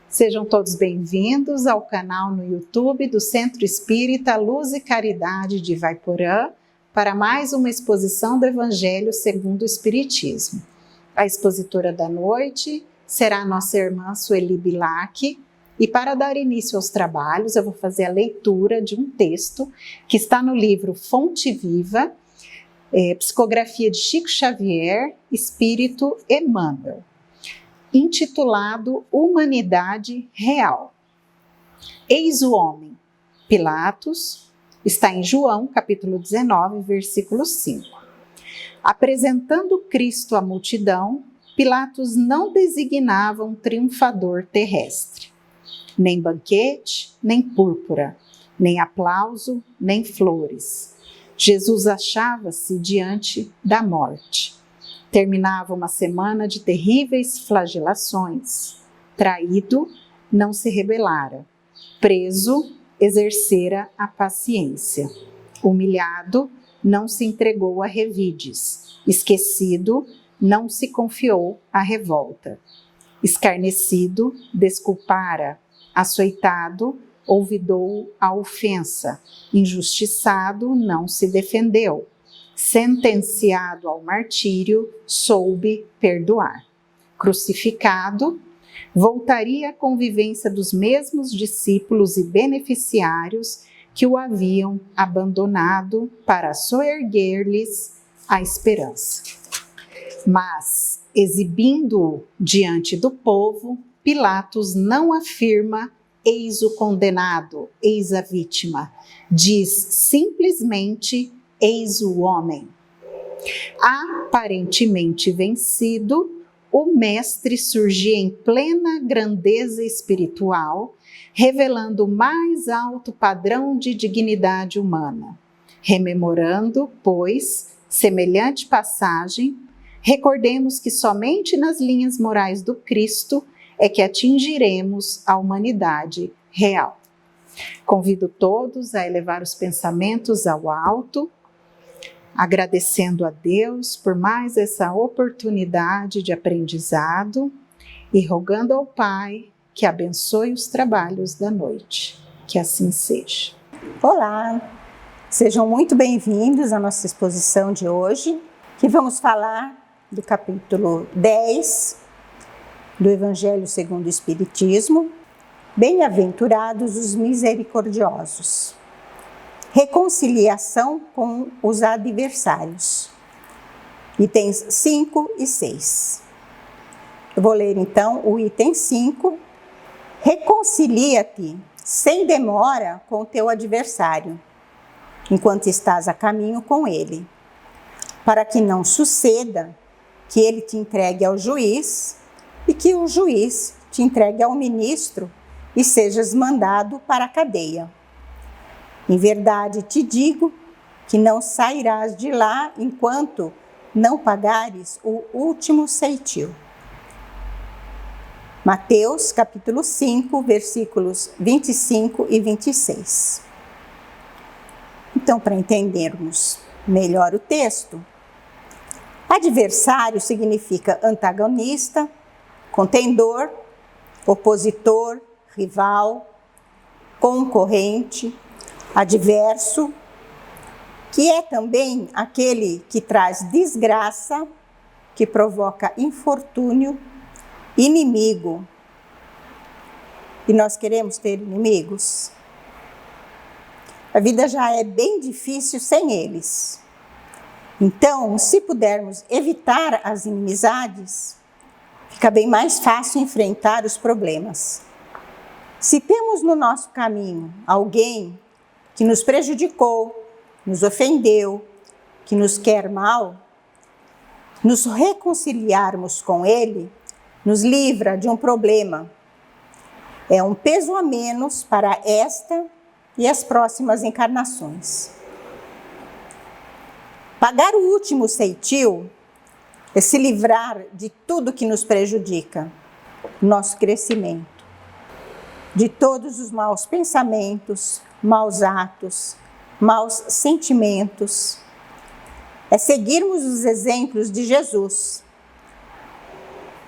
Sejam todos bem-vindos ao canal no YouTube do Centro Espírita Luz e Caridade de Ivaiporã para mais uma exposição do Evangelho segundo o Espiritismo. A expositora da noite será a nossa irmã Sueli Bilac, e para dar início aos trabalhos eu vou fazer a leitura de um texto que está no livro Fonte Viva, Psicografia de Chico Xavier, Espírito Emmanuel, intitulado Humanidade Real. Eis o homem. Pilatos, está em João, capítulo 19, versículo 5. Apresentando Cristo à multidão, Pilatos não designava um triunfador terrestre. Nem banquete, nem púrpura, nem aplauso, nem flores. Jesus achava-se diante da morte. Terminava uma semana de terríveis flagelações. Traído, não se rebelara. Preso, exercera a paciência. Humilhado, não se entregou a revides. Esquecido, não se confiou à revolta. Escarnecido, desculpara. Açoitado, olvidou a ofensa. Injustiçado, não se defendeu. Sentenciado ao martírio, soube perdoar. Crucificado, voltaria à convivência dos mesmos discípulos e beneficiários que o haviam abandonado para soerguer-lhes a esperança. Mas, exibindo-o diante do povo, Pilatos não afirma: eis o condenado, eis a vítima. Diz simplesmente: eis o homem. Aparentemente vencido, o mestre surgia em plena grandeza espiritual, revelando o mais alto padrão de dignidade humana. Rememorando, pois, semelhante passagem, recordemos que somente nas linhas morais do Cristo é que atingiremos a humanidade real. Convido todos a elevar os pensamentos ao alto, agradecendo a Deus por mais essa oportunidade de aprendizado e rogando ao Pai que abençoe os trabalhos da noite. Que assim seja. Olá, sejam muito bem-vindos à nossa exposição de hoje, que vamos falar do capítulo 10 do Evangelho segundo o Espiritismo. Bem-aventurados os misericordiosos. Reconciliação com os adversários. Itens 5 e 6. Eu vou ler então o item 5. Reconcilia-te sem demora com o teu adversário, enquanto estás a caminho com ele, para que não suceda que ele te entregue ao juiz e que o juiz te entregue ao ministro e sejas mandado para a cadeia. Em verdade te digo que não sairás de lá enquanto não pagares o último ceitil. Mateus capítulo 5, versículos 25 e 26. Então, para entendermos melhor o texto, adversário significa antagonista, contendor, opositor, rival, concorrente, adverso, que é também aquele que traz desgraça, que provoca infortúnio, inimigo. E nós queremos ter inimigos? A vida já é bem difícil sem eles. Então, se pudermos evitar as inimizades, fica bem mais fácil enfrentar os problemas. Se temos no nosso caminho alguém que nos prejudicou, nos ofendeu, que nos quer mal, nos reconciliarmos com ele nos livra de um problema. É um peso a menos para esta e as próximas encarnações. Pagar o último ceitil é se livrar de tudo que nos prejudica, nosso crescimento, de todos os maus pensamentos, maus atos, maus sentimentos. É seguirmos os exemplos de Jesus.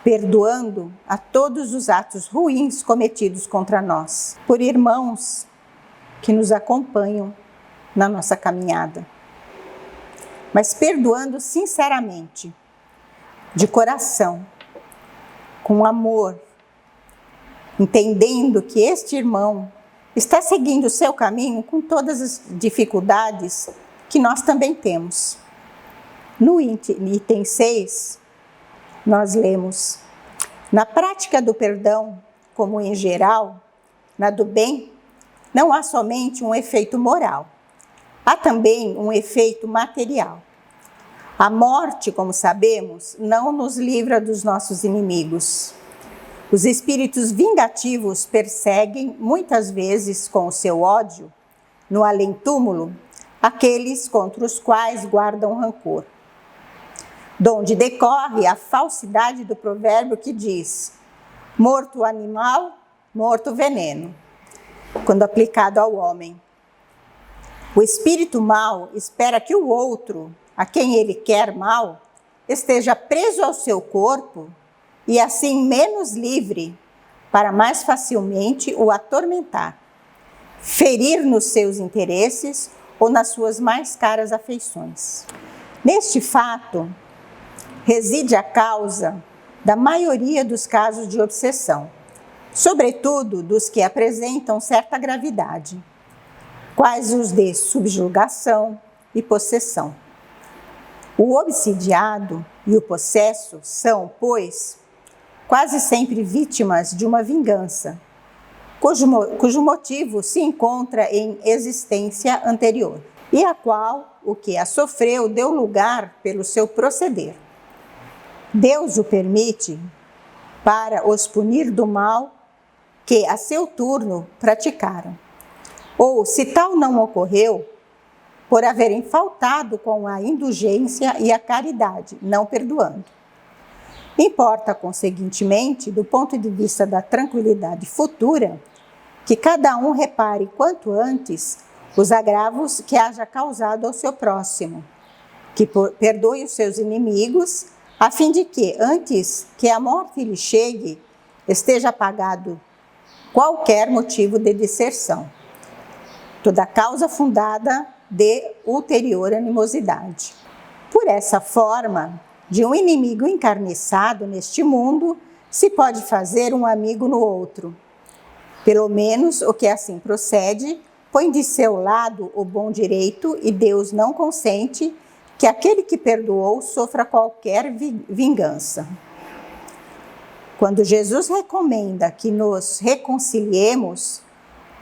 perdoando a todos os atos ruins cometidos contra nós, por irmãos que nos acompanham na nossa caminhada. Mas perdoando sinceramente, de coração, com amor, entendendo que este irmão está seguindo o seu caminho com todas as dificuldades que nós também temos. No item 6, nós lemos: na prática do perdão, como em geral, na do bem, não há somente um efeito moral, há também um efeito material. A morte, como sabemos, não nos livra dos nossos inimigos. Os espíritos vingativos perseguem, muitas vezes com o seu ódio, no além-túmulo, aqueles contra os quais guardam rancor. Donde decorre a falsidade do provérbio que diz: morto o animal, morto o veneno, quando aplicado ao homem. O espírito mau espera que o outro, a quem ele quer mal, esteja preso ao seu corpo e assim menos livre, para mais facilmente o atormentar, ferir nos seus interesses ou nas suas mais caras afeições. Neste fato reside a causa da maioria dos casos de obsessão, sobretudo dos que apresentam certa gravidade, quais os de subjugação e possessão. O obsidiado e o possesso são, pois, quase sempre vítimas de uma vingança, cujo motivo se encontra em existência anterior, e a qual o que a sofreu deu lugar pelo seu proceder. Deus o permite para os punir do mal que a seu turno praticaram, ou, se tal não ocorreu, por haverem faltado com a indulgência e a caridade, não perdoando. Importa, conseguintemente, do ponto de vista da tranquilidade futura, que cada um repare quanto antes os agravos que haja causado ao seu próximo, que perdoe os seus inimigos, a fim de que, antes que a morte lhe chegue, esteja apagado qualquer motivo de disserção, toda causa fundada de ulterior animosidade. Por essa forma, de um inimigo encarniçado neste mundo, se pode fazer um amigo no outro. Pelo menos o que assim procede, põe de seu lado o bom direito e Deus não consente que aquele que perdoou sofra qualquer vingança. Quando Jesus recomenda que nos reconciliemos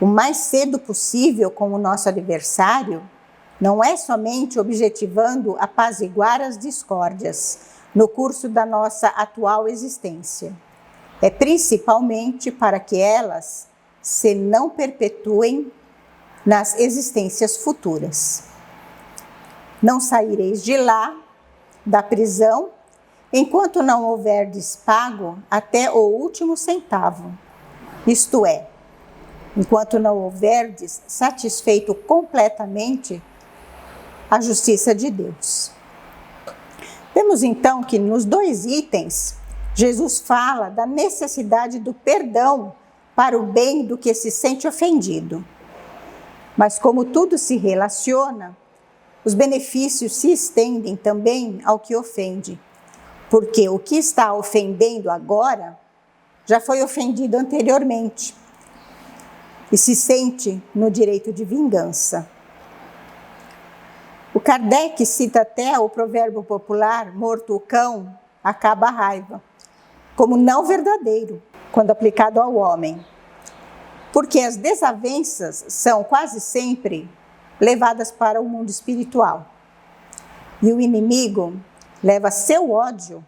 o mais cedo possível com o nosso adversário, não é somente objetivando apaziguar as discórdias no curso da nossa atual existência. É principalmente para que elas se não perpetuem nas existências futuras. Não saireis de lá, da prisão, enquanto não houverdes pago até o último centavo, isto é, enquanto não houverdes satisfeito completamente a justiça de Deus. Vemos então que nos 2 itens, Jesus fala da necessidade do perdão para o bem do que se sente ofendido. Mas como tudo se relaciona, os benefícios se estendem também ao que ofende, porque o que está ofendendo agora já foi ofendido anteriormente e se sente no direito de vingança. O Kardec cita até o provérbio popular, morto o cão, acaba a raiva, como não verdadeiro, quando aplicado ao homem. Porque as desavenças são quase sempre levadas para o mundo espiritual. E o inimigo leva seu ódio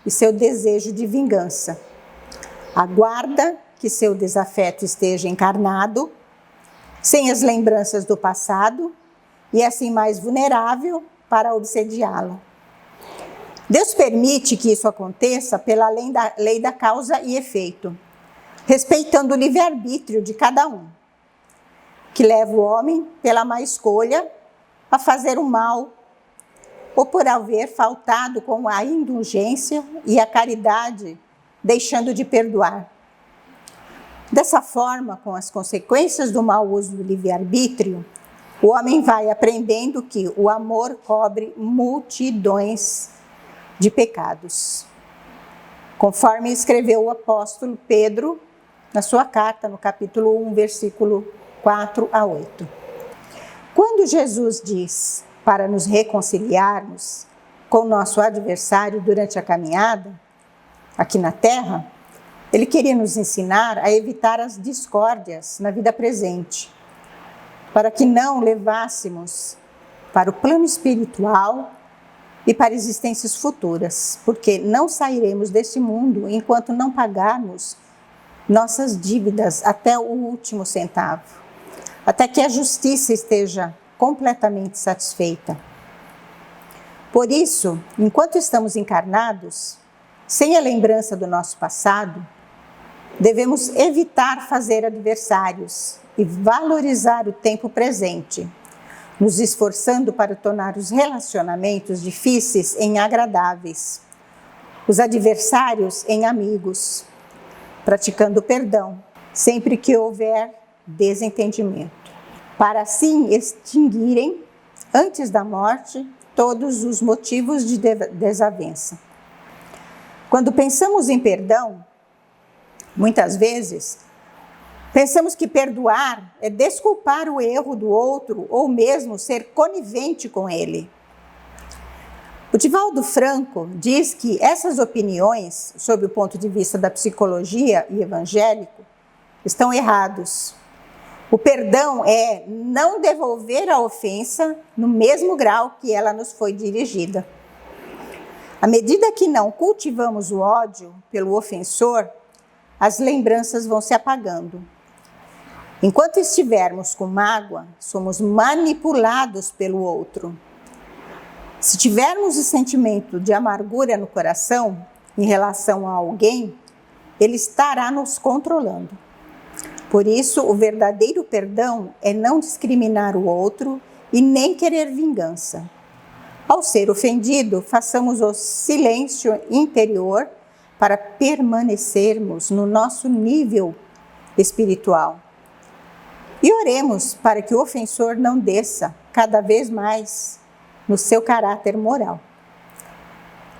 e seu desejo de vingança. Aguarda que seu desafeto esteja encarnado, sem as lembranças do passado, e assim mais vulnerável para obsediá-lo. Deus permite que isso aconteça pela lei da causa e efeito, respeitando o livre-arbítrio de cada um, que leva o homem, pela má escolha, a fazer o mal, ou por haver faltado com a indulgência e a caridade deixando de perdoar. Dessa forma, com as consequências do mau uso do livre-arbítrio, o homem vai aprendendo que o amor cobre multidões de pecados. Conforme escreveu o apóstolo Pedro na sua carta, no capítulo 1, versículo 4 a 8. Quando Jesus diz para nos reconciliarmos com o nosso adversário durante a caminhada, aqui na terra, ele queria nos ensinar a evitar as discórdias na vida presente, para que não levássemos para o plano espiritual e para existências futuras, porque não sairemos deste mundo enquanto não pagarmos nossas dívidas até o último centavo, até que a justiça esteja completamente satisfeita. Por isso, enquanto estamos encarnados, sem a lembrança do nosso passado, devemos evitar fazer adversários e valorizar o tempo presente, nos esforçando para tornar os relacionamentos difíceis em agradáveis, os adversários em amigos, praticando perdão sempre que houver desentendimento, para assim extinguirem, antes da morte, todos os motivos de desavença. Quando pensamos em perdão, muitas vezes, pensamos que perdoar é desculpar o erro do outro ou mesmo ser conivente com ele. O Divaldo Franco diz que essas opiniões, sob o ponto de vista da psicologia e evangélico, estão errados. O perdão é não devolver a ofensa no mesmo grau que ela nos foi dirigida. À medida que não cultivamos o ódio pelo ofensor, as lembranças vão se apagando. Enquanto estivermos com mágoa, somos manipulados pelo outro. Se tivermos o sentimento de amargura no coração em relação a alguém, ele estará nos controlando. Por isso, o verdadeiro perdão é não discriminar o outro e nem querer vingança. Ao ser ofendido, façamos o silêncio interior para permanecermos no nosso nível espiritual. E oremos para que o ofensor não desça cada vez mais no seu caráter moral.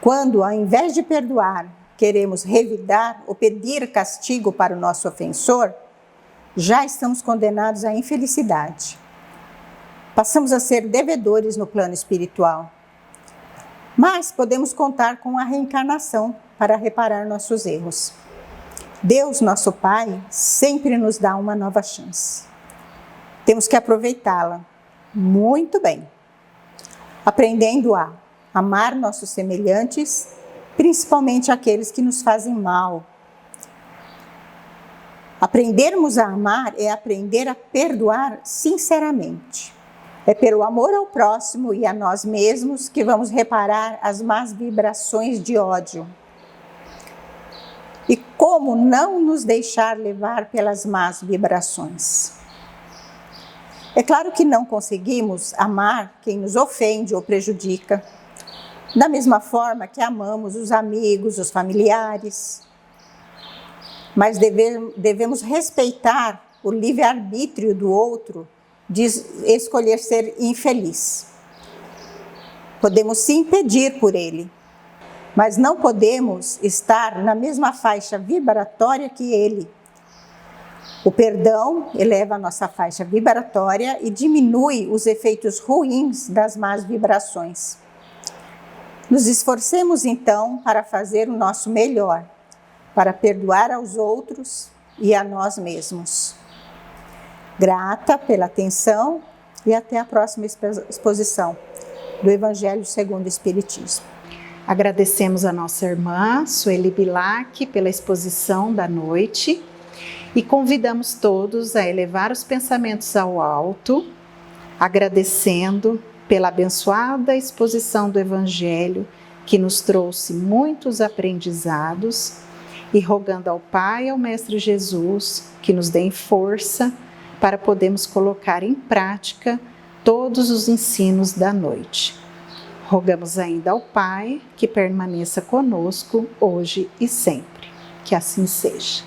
Quando, ao invés de perdoar, queremos revidar ou pedir castigo para o nosso ofensor, já estamos condenados à infelicidade. Passamos a ser devedores no plano espiritual. Mas podemos contar com a reencarnação para reparar nossos erros. Deus, nosso Pai, sempre nos dá uma nova chance. Temos que aproveitá-la muito bem, aprendendo a amar nossos semelhantes, principalmente aqueles que nos fazem mal. Aprendermos a amar é aprender a perdoar sinceramente. É pelo amor ao próximo e a nós mesmos que vamos reparar as más vibrações de ódio. E como não nos deixar levar pelas más vibrações? É claro que não conseguimos amar quem nos ofende ou prejudica, da mesma forma que amamos os amigos, os familiares. Mas devemos respeitar o livre-arbítrio do outro de escolher ser infeliz. Podemos sim pedir por ele, mas não podemos estar na mesma faixa vibratória que ele. O perdão eleva a nossa faixa vibratória e diminui os efeitos ruins das más vibrações. Nos esforcemos então para fazer o nosso melhor, para perdoar aos outros e a nós mesmos. Grata pela atenção e até a próxima exposição do Evangelho segundo o Espiritismo. Agradecemos a nossa irmã Sueli Bilac pela exposição da noite e convidamos todos a elevar os pensamentos ao alto, agradecendo pela abençoada exposição do Evangelho que nos trouxe muitos aprendizados e rogando ao Pai e ao Mestre Jesus que nos deem força para podermos colocar em prática todos os ensinos da noite. Rogamos ainda ao Pai que permaneça conosco hoje e sempre. Que assim seja.